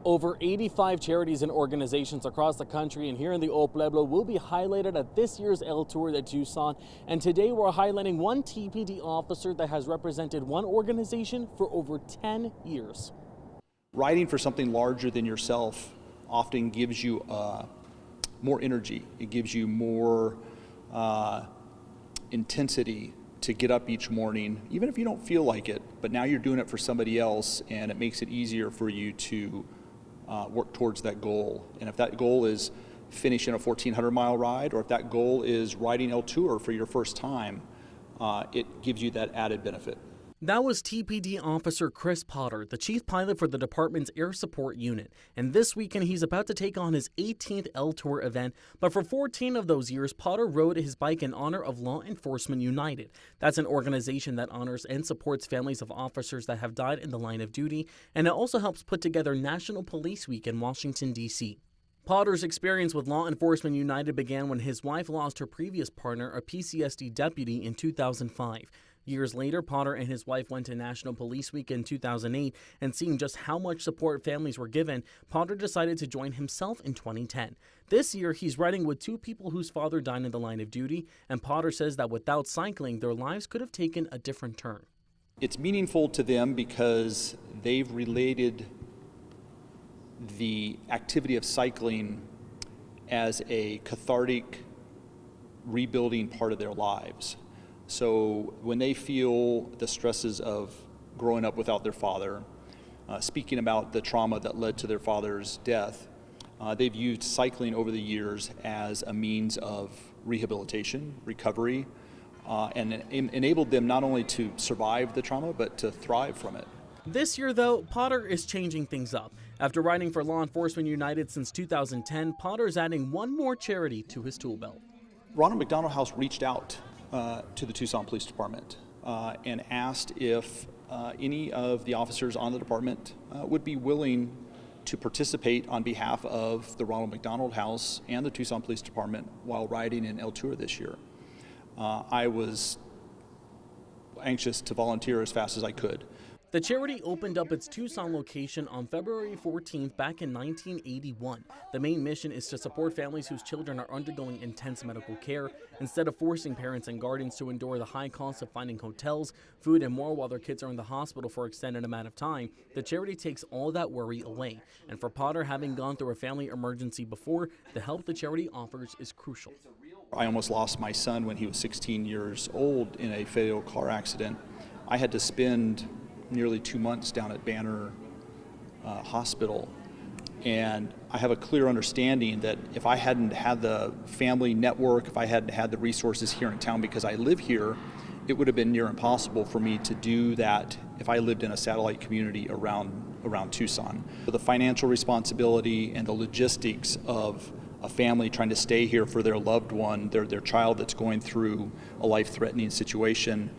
Over 85 charities and organizations across the country and here in the Old Pueblo will be highlighted at this year's El Tour de Tucson. And today we're highlighting one TPD officer that has represented one organization for over 10 years. Writing for something larger than yourself often gives you more energy. It gives you more intensity to get up each morning, even if you don't feel like it. But now you're doing it for somebody else, and it makes it easier for you to work towards that goal. And if that goal is finishing a 1,400-mile ride, or if that goal is riding El Tour for your first time, it gives you that added benefit. That was TPD Officer Chris Potter, the chief pilot for the department's Air Support Unit. And this weekend, he's about to take on his 18th El Tour event. But for 14 of those years, Potter rode his bike in honor of Law Enforcement United. That's an organization that honors and supports families of officers that have died in the line of duty. And it also helps put together National Police Week in Washington, D.C. Potter's experience with Law Enforcement United began when his wife lost her previous partner, a PCSD deputy, in 2005. Years later, Potter and his wife went to National Police Week in 2008, and seeing just how much support families were given, Potter decided to join himself in 2010. This year, he's riding with two people whose father died in the line of duty, and Potter says that without cycling, their lives could have taken a different turn. It's meaningful to them because they've related the activity of cycling as a cathartic, rebuilding part of their lives. So when they feel the stresses of growing up without their father, speaking about the trauma that led to their father's death, they've used cycling over the years as a means of rehabilitation, recovery, and enabled them not only to survive the trauma, but to thrive from it. This year, though, Potter is changing things up. After riding for Law Enforcement United since 2010, Potter is adding one more charity to his tool belt. Ronald McDonald House reached out to the Tucson Police Department and asked if any of the officers on the department would be willing to participate on behalf of the Ronald McDonald House and the Tucson Police Department while riding in El Tour this year. I was anxious to volunteer as fast as I could. The charity opened up its Tucson location on February 14th back in 1981. The main mission is to support families whose children are undergoing intense medical care. Instead of forcing parents and guardians to endure the high cost of finding hotels, food, and more while their kids are in the hospital for an extended amount of time, the charity takes all that worry away. And for Potter, having gone through a family emergency before, the help the charity offers is crucial. I almost lost my son when he was 16 years old in a fatal car accident. I had to spend nearly 2 months down at Banner Hospital, and I have a clear understanding that if I hadn't had the family network, if I hadn't had the resources here in town because I live here, it would have been near impossible for me to do that if I lived in a satellite community around Tucson. The financial responsibility and the logistics of a family trying to stay here for their loved one, their child that's going through a life-threatening situation,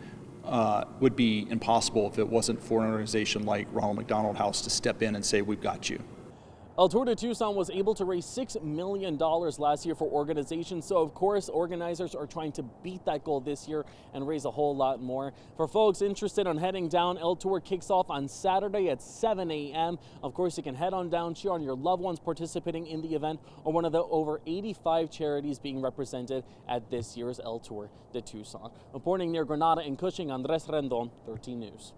would be impossible if it wasn't for an organization like Ronald McDonald House to step in and say, we've got you. El Tour de Tucson was able to raise $6 million last year for organizations, so of course organizers are trying to beat that goal this year and raise a whole lot more. For folks interested in heading down, El Tour kicks off on Saturday at 7 a.m. Of course, you can head on down, cheer on your loved ones participating in the event or one of the over 85 charities being represented at this year's El Tour de Tucson. Reporting near Granada and Cushing, Andres Rendon, 13 News.